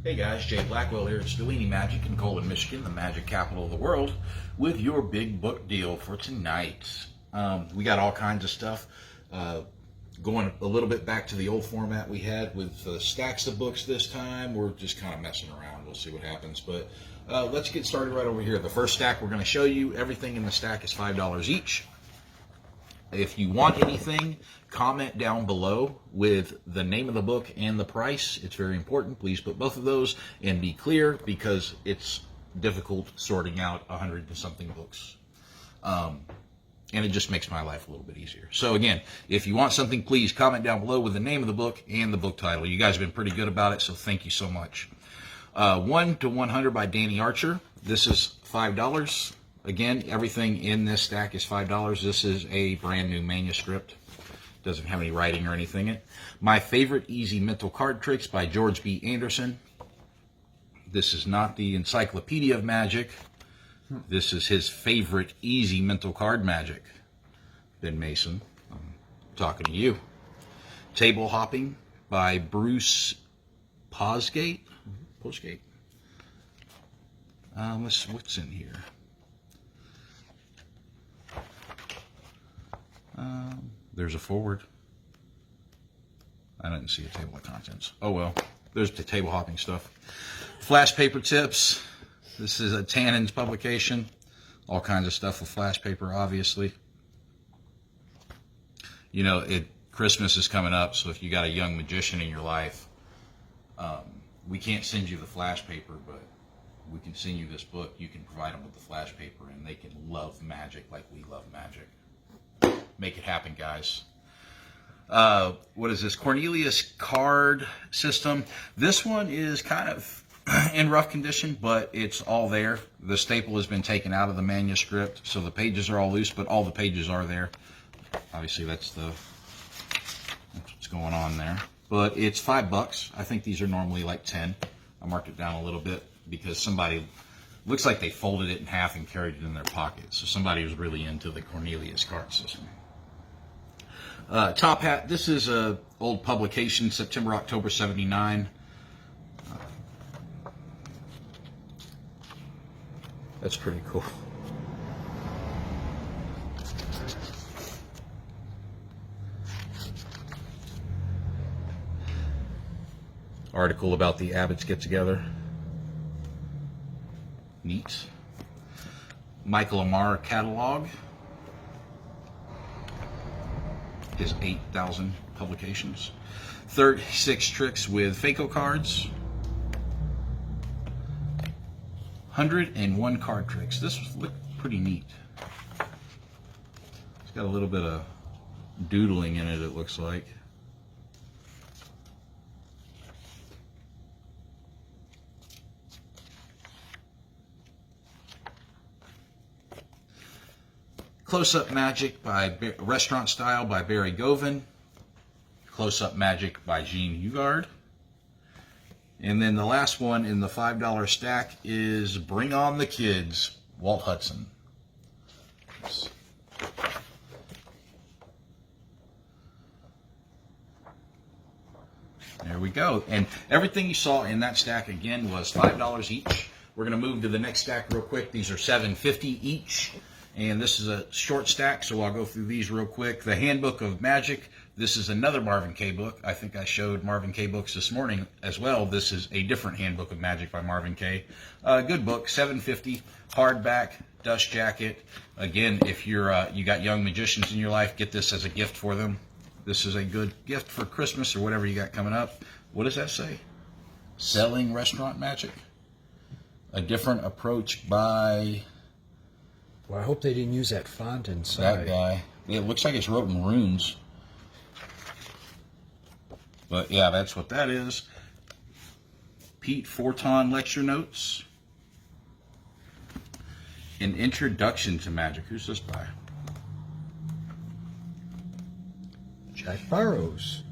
Hey guys, Jay Blackwell here at Stellini Magic in Colon, Michigan, the magic capital of the world, with your big book deal for tonight. We got all kinds of stuff. Going a little bit back to the old format we had with stacks of books this time. We're just kind of messing around. We'll see what happens. But let's get started right over here. The first stack we're going to show you, everything in the stack is $5 each. If you want anything, comment down below with the name of the book and the price. It's very important. Please put both of those and be clear because it's difficult sorting out 100 and something books. And it just makes my life a little bit easier. So again, if you want something, please comment down below with the name of the book and the book title. You guys have been pretty good about it, so thank you so much. 1 to 100 by Danny Archer. This is $5. Again, everything in this stack is $5. This is a brand new manuscript. Doesn't have any writing or anything in it. My Favorite Easy Mental Card Tricks by George B. Anderson. This is not the Encyclopedia of Magic. This is his favorite easy mental card magic. Ben Mason, I'm talking to you. Table Hopping by Bruce Posgate. What's in here? There's a forward. I didn't see a table of contents. Oh well, there's the table hopping stuff. Flash paper tips. This is a Tannen's publication. All kinds of stuff with flash paper, obviously. You know, Christmas is coming up, so if you got a young magician in your life, we can't send you the flash paper, but we can send you this book. You can provide them with the flash paper, and they can love magic like we love magic. Make it happen, guys. What is this? Cornelius Card System. This one is kind of in rough condition, but it's all there. The staple has been taken out of the manuscript, so the pages are all loose, but all the pages are there. Obviously, that's what's going on there. But it's $5. I think these are normally like 10. I marked it down a little bit because somebody looks like they folded it in half and carried it in their pocket. So somebody was really into the Cornelius Card System. Top Hat. This is a old publication, September, October '79. That's pretty cool. Article about the Abbots get together. Neat. Michael Amar catalog. His 8,000 publications. 36 tricks with Faco cards. 101 card tricks. This looked pretty neat. It's got a little bit of doodling in it, it looks like. Close-Up Magic by Restaurant Style by Barry Govan. Close-Up Magic by Gene Hugard. And then the last one in the $5 stack is Bring On the Kids, Walt Hudson. There we go. And everything you saw in that stack again was $5 each. We're going to move to the next stack real quick. These are $7.50 each. And this is a short stack, so I'll go through these real quick. The Handbook of Magic. This is another Marvin Kaye book. I think I showed Marvin Kaye books this morning as well. This is a different Handbook of Magic by Marvin Kaye. Good book, $7.50, hardback, dust jacket. Again, if you got young magicians in your life, get this as a gift for them. This is a good gift for Christmas or whatever you got coming up. What does that say? Selling Restaurant Magic. A Different Approach by... Well, I hope they didn't use that font inside. That guy. It looks like it's wrote in runes. But yeah, that's what that is. Pete Forton lecture notes. An Introduction to Magic. Who's this by? Jack Burrows.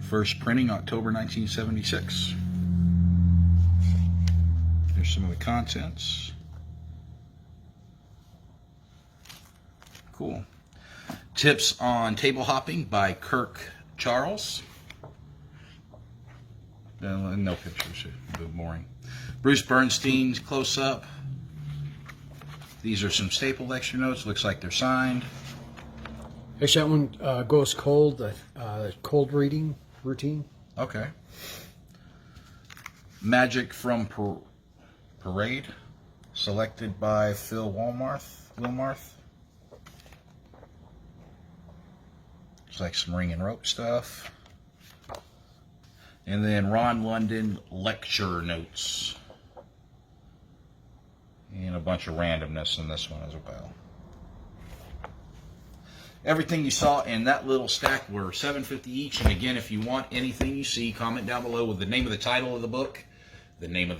First printing October 1976. Here's some of the contents. Cool. Tips on Table Hopping by Kirk Charles. No pictures. A bit boring. Bruce Bernstein's close up. These are some staple lecture notes. Looks like they're signed. Actually, that one goes cold. Cold reading routine. Okay. Magic from Parade, selected by Phil Wilmarth. It's like some ring and rope stuff. And then Ron London lecture notes. And a bunch of randomness in this one as well. Everything you saw in that little stack were $7.50 each. And again, if you want anything you see, comment down below with the name of the title of the book, the name of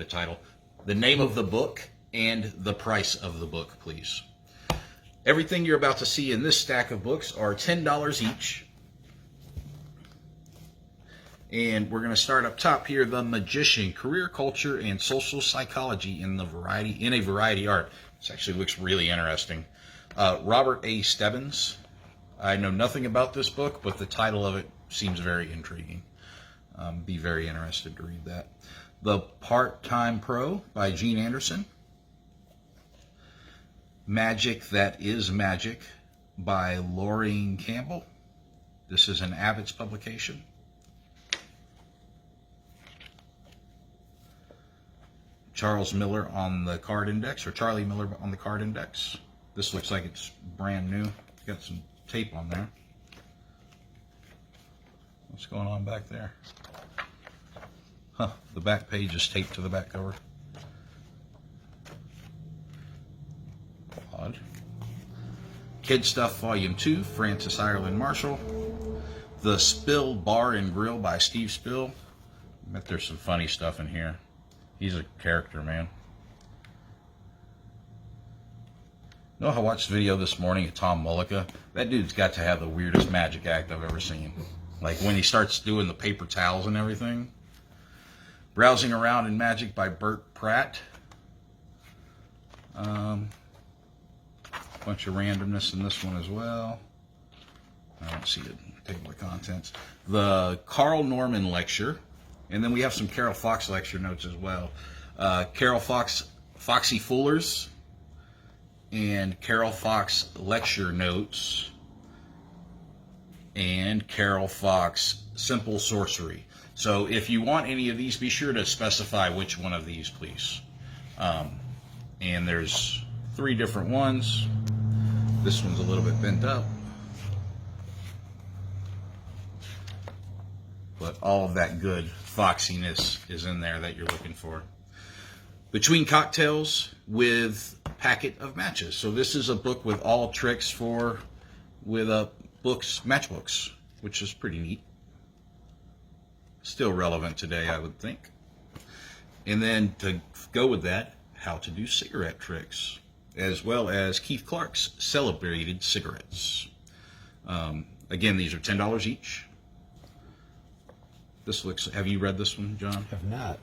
the book, and the price of the book, please. Everything you're about to see in this stack of books are $10 each. And we're going to start up top here, The Magician, Career Culture and Social Psychology in a Variety Art. This actually looks really interesting. Robert A. Stebbins. I know nothing about this book, but the title of it seems very intriguing. Be very interested to read that. The Part-Time Pro by Gene Anderson. Magic That Is Magic by Laureen Campbell. This is an Abbott's publication. Charles Miller on the card index, or Charlie Miller on the card index. This looks like it's brand new. It's got some tape on there. What's going on back there? Huh, the back page is taped to the back cover. Odd. Kid Stuff Volume 2, Francis Ireland Marshall. The Spill Bar and Grill by Steve Spill. I bet there's some funny stuff in here. He's a character, man. You know, I watched a video this morning of Tom Mullica. That dude's got to have the weirdest magic act I've ever seen. Like when he starts doing the paper towels and everything. Browsing Around in Magic by Bert Pratt. Bunch of randomness in this one as well. I don't see the table of contents. The Carl Norman lecture. And then we have some Carol Fox lecture notes as well. Carol Fox, Foxy Foolers, and Carol Fox lecture notes, and Carol Fox Simple Sorcery. So if you want any of these, be sure to specify which one of these, please. And there's 3 different ones. This one's a little bit bent up. But all of that good foxiness is in there that you're looking for. Between Cocktails with Packet of Matches. So this is a book with all tricks with matchbooks, which is pretty neat. Still relevant today, I would think. And then to go with that, how to do cigarette tricks, as well as Keith Clark's Celebrated Cigarettes. Again, these are $10 each. This looks. Have you read this one, John? Have not.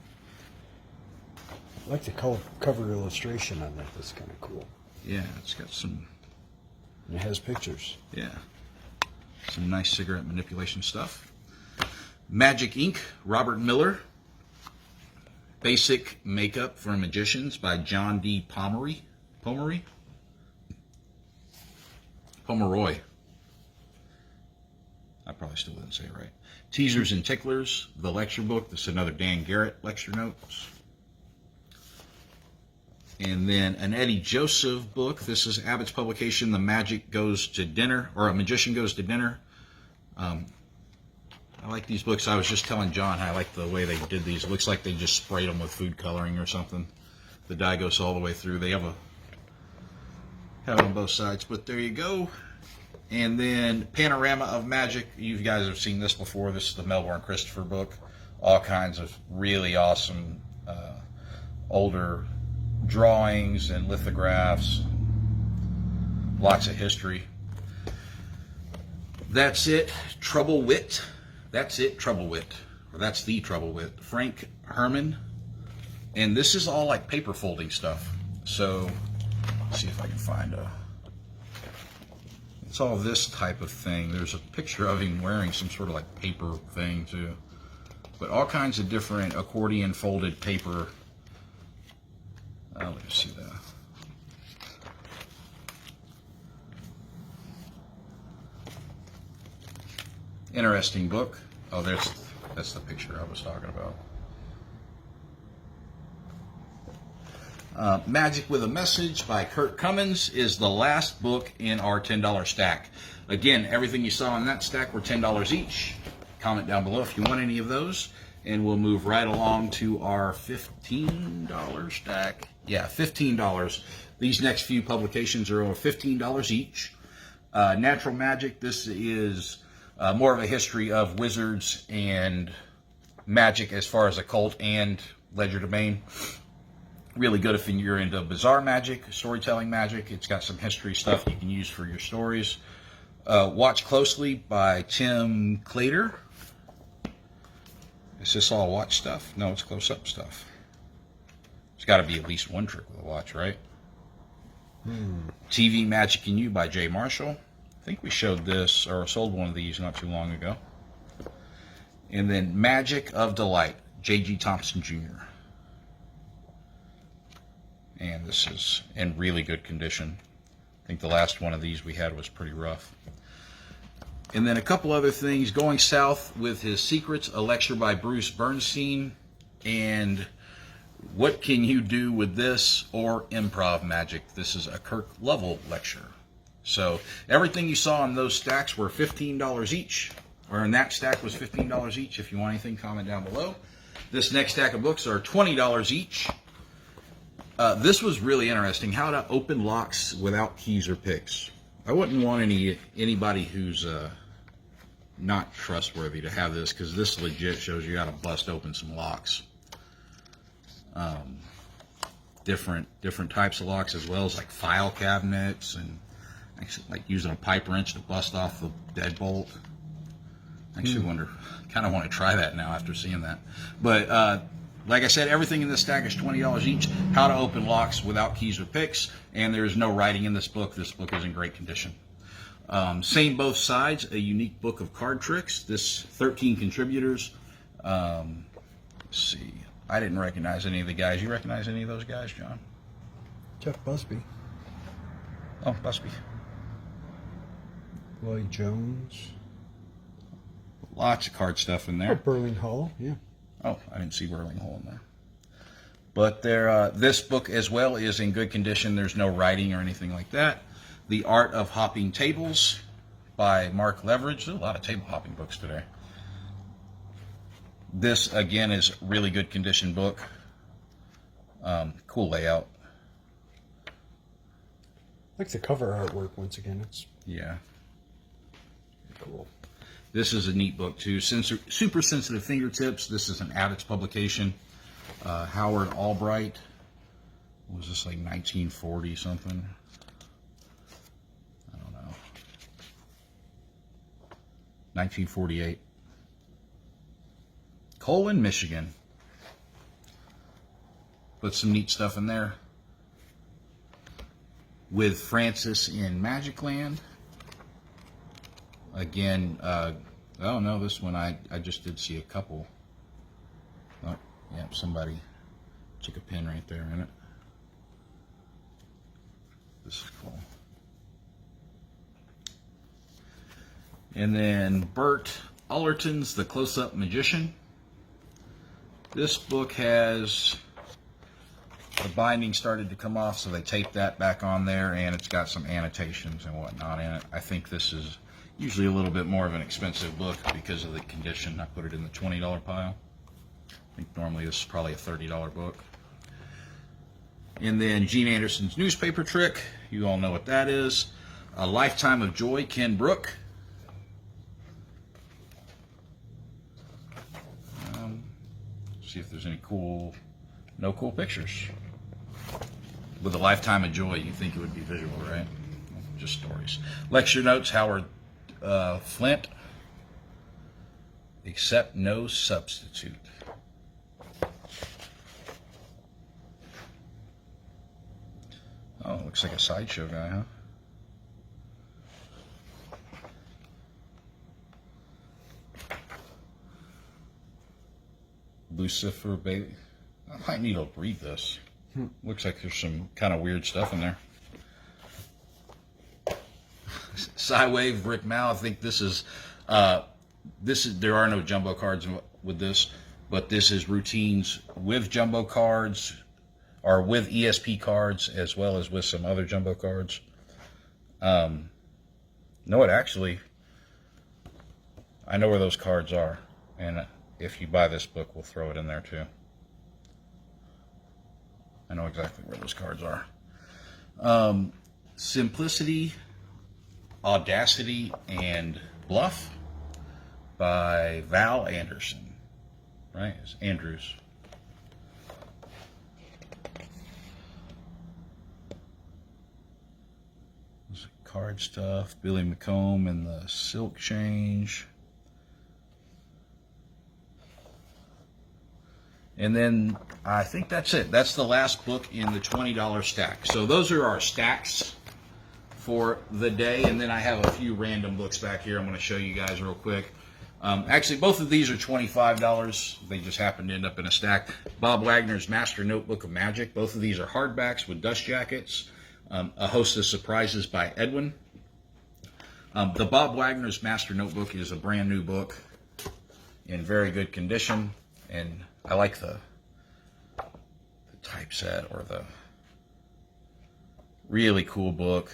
I like the cover illustration on that. That's kind of cool. Yeah, it's got some. And it has pictures. Yeah, some nice cigarette manipulation stuff. Magic Ink, Robert Miller. Basic Makeup for Magicians by John D. Pomeroy. I probably still didn't say it right. Teasers and Ticklers, the lecture book. This is another Dan Garrett lecture notes. And then an Eddie Joseph book. This is Abbott's publication, The Magic Goes to Dinner, or A Magician Goes to Dinner. I like these books. I was just telling John how I like the way they did these. It looks like they just sprayed them with food coloring or something. The dye goes all the way through. They have it on both sides, but there you go. And then Panorama of Magic. You guys have seen this before. This is the Melbourne Christopher book. All kinds of really awesome older drawings and lithographs. Lots of history. That's it. Trouble Wit. That's it. Trouble Wit. Or that's the Trouble Wit. Frank Herman. And this is all like paper folding stuff. So let's see if I can find a... It's all this type of thing. There's a picture of him wearing some sort of like paper thing too. But all kinds of different accordion folded paper. Let me see that. Interesting book. Oh, that's the picture I was talking about. Magic with a Message by Kurt Cummins is the last book in our $10 stack. Again, everything you saw in that stack were $10 each. Comment down below if you want any of those, and we'll move right along to our $15 stack. Yeah, $15. These next few publications are over $15 each. Natural Magic, this is more of a history of wizards and magic as far as occult and legerdemain. Really good if you're into bizarre magic, storytelling magic. It's got some history stuff you can use for your stories. Watch Closely by Tim Clater. Is this all watch stuff? No, it's close-up stuff. It's got to be at least one trick with a watch, right? TV Magic and You by Jay Marshall. I think we showed this, or sold one of these not too long ago. And then Magic of Delight, J.G. Thompson Jr. And this is in really good condition. I think the last one of these we had was pretty rough. And then a couple other things. Going South with His Secrets, a lecture by Bruce Bernstein. And What Can You Do With This, or Improv Magic. This is a Kirk Lovell lecture. So everything you saw in those stacks were $15 each. Or in that stack was $15 each. If you want anything, comment down below. This next stack of books are $20 each. This was really interesting. How to open locks without keys or picks. I wouldn't want anybody who's not trustworthy to have this, because this legit shows you how to bust open some locks. Different types of locks, as well as like file cabinets, and actually like using a pipe wrench to bust off the deadbolt. Actually kind of want to try that now after seeing that. But like I said, everything in this stack is $20 each. How to open locks without keys or picks. And there is no writing in this book. This book is in great condition. Same both sides, a unique book of card tricks. This 13 contributors. Let's see. I didn't recognize any of the guys. You recognize any of those guys, John? Jeff Busby. Oh, Busby. Lloyd Jones. Lots of card stuff in Oh, there. Burling Hall, yeah. Oh, I didn't see Whirling Hole in there. But this book as well is in good condition. There's no writing or anything like that. The Art of Hopping Tables by Mark Leverage. There's a lot of table hopping books today. This, again, is really good condition book. Cool layout. Like the cover artwork once again. It's Yeah. cool. This is a neat book too. Super Sensitive Fingertips. This is an Addicts publication. Howard Albright. What was this, like 1940 something? I don't know. 1948. Colwyn, Michigan. Put some neat stuff in there. With Francis in Magic Land. Again, oh no, this one I just did see a couple. Oh, yeah, somebody took a pin right there in it. This is cool. And then Bert Ullerton's The Close-Up Magician. This book has the binding started to come off, so they taped that back on there, and it's got some annotations and whatnot in it. I think this is usually a little bit more of an expensive book because of the condition. I put it in the $20 pile. I think normally this is probably a $30 book. And then Gene Anderson's Newspaper Trick. You all know what that is. A Lifetime of Joy, Ken Brook. See if there's any no cool pictures. With A Lifetime of Joy, you think it would be visual, right? Just stories. Lecture notes, Howard Flint. Accept No Substitute. Oh, looks like a sideshow guy, huh? Lucifer baby. I might need to read this. Looks like there's some kind of weird stuff in there. Cywave, Rick Mal. I think this is there are no jumbo cards with this, but this is routines with jumbo cards, or with ESP cards, as well as with some other jumbo cards. No, it actually, I know where those cards are, and if you buy this book, we'll throw it in there too. I know exactly where those cards are. Simplicity, Audacity, and Bluff by Val Anderson. Right? It's Andrews. This card stuff. Billy McComb and the Silk Change. And then I think that's it. That's the last book in the $20 stack. So those are our stacks for the day. And then I have a few random books back here I'm going to show you guys real quick. Actually, both of these are $25. They just happen to end up in a stack. Bob Wagner's Master Notebook of Magic. Both of these are hardbacks with dust jackets. A Host of Surprises by Edwin. The Bob Wagner's Master Notebook is a brand new book in very good condition. And I like the typeset, or the really cool book.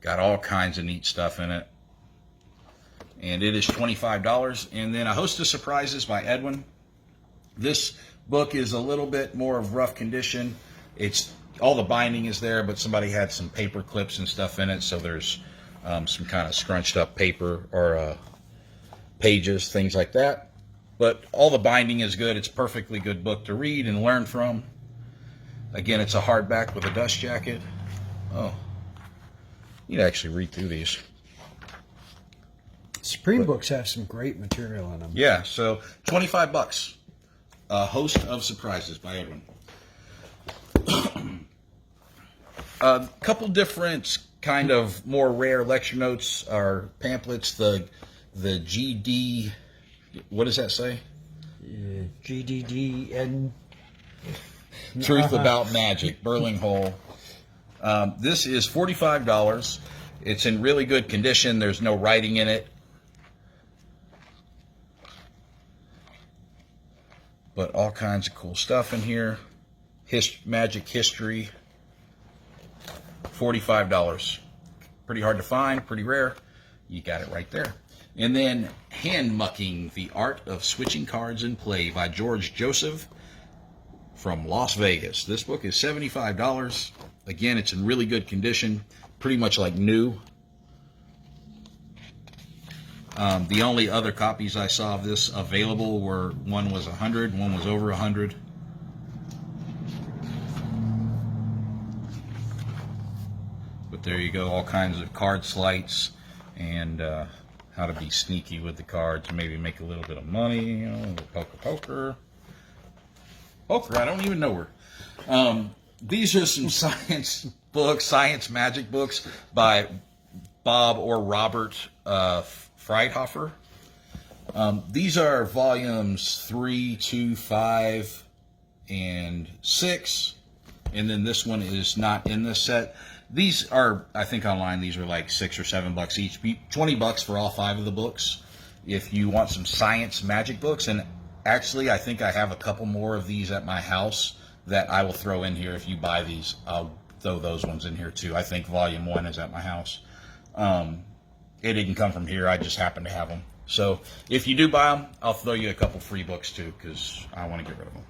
Got all kinds of neat stuff in it. And it is $25. And then A Host of Surprises by Edwin. This book is a little bit more of rough condition. It's all the binding is there, but somebody had some paper clips and stuff in it, so there's some kind of scrunched up paper, or pages, things like that. But all the binding is good. It's a perfectly good book to read and learn from. Again, it's a hardback with a dust jacket. Oh, you'd actually read through these. Supreme books have some great material in them. Yeah, so $25. A Host of Surprises by Edwin. A couple different kind of more rare lecture notes or pamphlets. The GD, what does that say? GDDN. Truth About Magic, Burling Hole. This is $45. It's in really good condition. There's no writing in it. But all kinds of cool stuff in here. Magic history. $45. Pretty hard to find, pretty rare. You got it right there. And then Hand Mucking, The Art of Switching Cards in Play by George Joseph from Las Vegas. This book is $75. Again, it's in really good condition, pretty much like new. The only other copies I saw of this available were, one was 100, one was over 100. But there you go, all kinds of card sleights and how to be sneaky with the cards, maybe make a little bit of money, you know, poker. I don't even know her. These are some science books, science magic books by Bob or Robert Friedhofer. These are volumes 3, 2, 5, and 6. And then this one is not in this set. These are, I think online, these are like $6 or $7 each. $20 for all 5 of the books. If you want some science magic books, and actually I think I have a couple more of these at my house that I will throw in here. If you buy these, I'll throw those ones in here too. I think volume 1 is at my house. It didn't come from here. I just happen to have them. So if you do buy them, I'll throw you a couple free books too, because I want to get rid of them.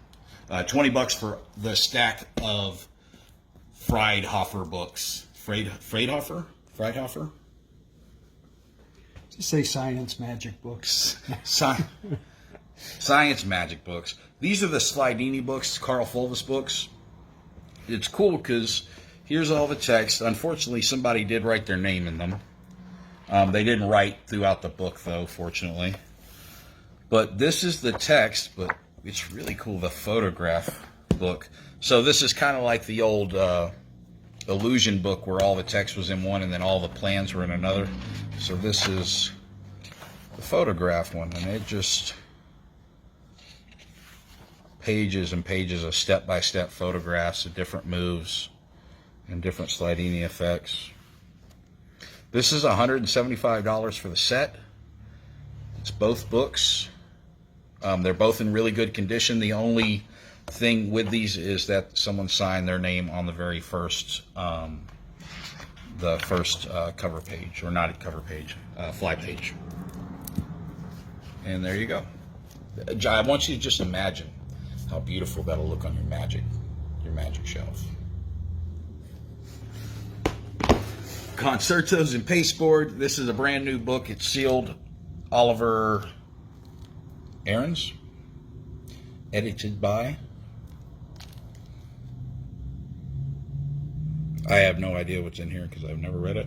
$20 for the stack of Friedhofer books. Friedhofer? Just say science magic books. Science magic books. These are the Slidini books, Carl Fulvis books. It's cool because here's all the text. Unfortunately, somebody did write their name in them. They didn't write throughout the book, though, fortunately. But this is the text, but it's really cool, the photograph book. So this is kind of like the old Illusion book where all the text was in one and then all the plans were in another. So this is the photograph one, and it just pages and pages of step-by-step photographs of different moves and different slidini effects. This is $175 for the set. It's both books. They're both in really good condition. The only thing with these is that someone signed their name on the very first, cover page, or not a cover page, fly page. And there you go. I want you to just imagine how beautiful that'll look on your magic shelf. Concertos and Pasteboard. This is a brand new book. It's sealed. Oliver Ahrens. Edited by. I have no idea what's in here because I've never read it.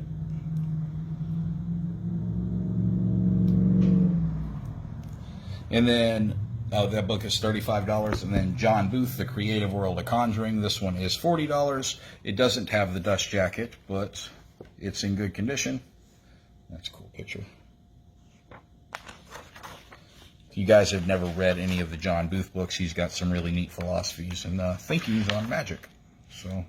And then that book is $35. And then John Booth, The Creative World of Conjuring. This one is $40. It doesn't have the dust jacket, but it's in good condition. That's a cool picture. If you guys have never read any of the John Booth books, he's got some really neat philosophies and thinkings on magic. So,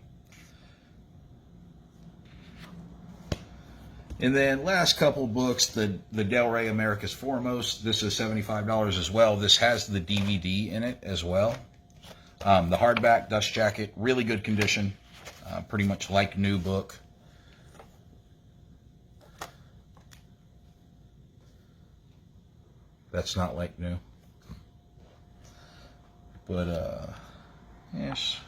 and then last couple books, the Del Rey America's Foremost. This is $75 as well. This has the DVD in it as well. The hardback dust jacket, really good condition, pretty much like new book. That's not like new. But, yes,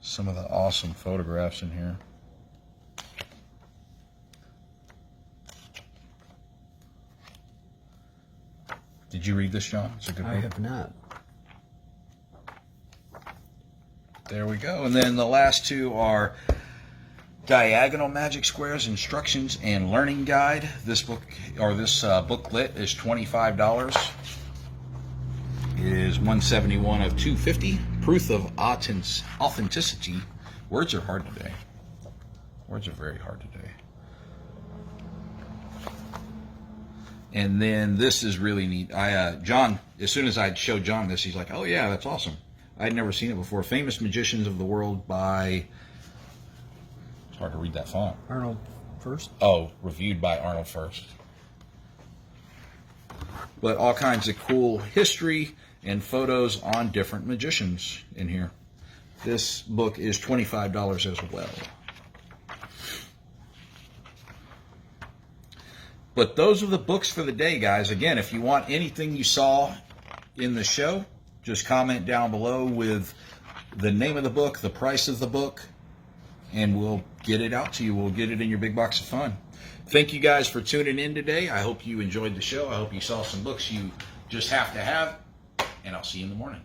some of the awesome photographs in here. Did you read this, John? It's a good book. I have not. There we go. And then the last two are Diagonal Magic Squares Instructions and Learning Guide. This book, or this booklet, is $25. It is 171 of 250. Proof of authenticity. Words are hard today. Words are very hard today. And then this is really neat. John, as soon as I showed John this, he's like, "Oh yeah, that's awesome. I'd never seen it before." Famous Magicians of the World by, it's hard to read that font. Arnold First. Oh, reviewed by Arnold First. But all kinds of cool history and photos on different magicians in here. This book is $25 as well. But those are the books for the day, guys. Again, if you want anything you saw in the show, just comment down below with the name of the book, the price of the book, and we'll get it out to you. We'll get it in your big box of fun. Thank you guys for tuning in today. I hope you enjoyed the show. I hope you saw some books you just have to have, and I'll see you in the morning.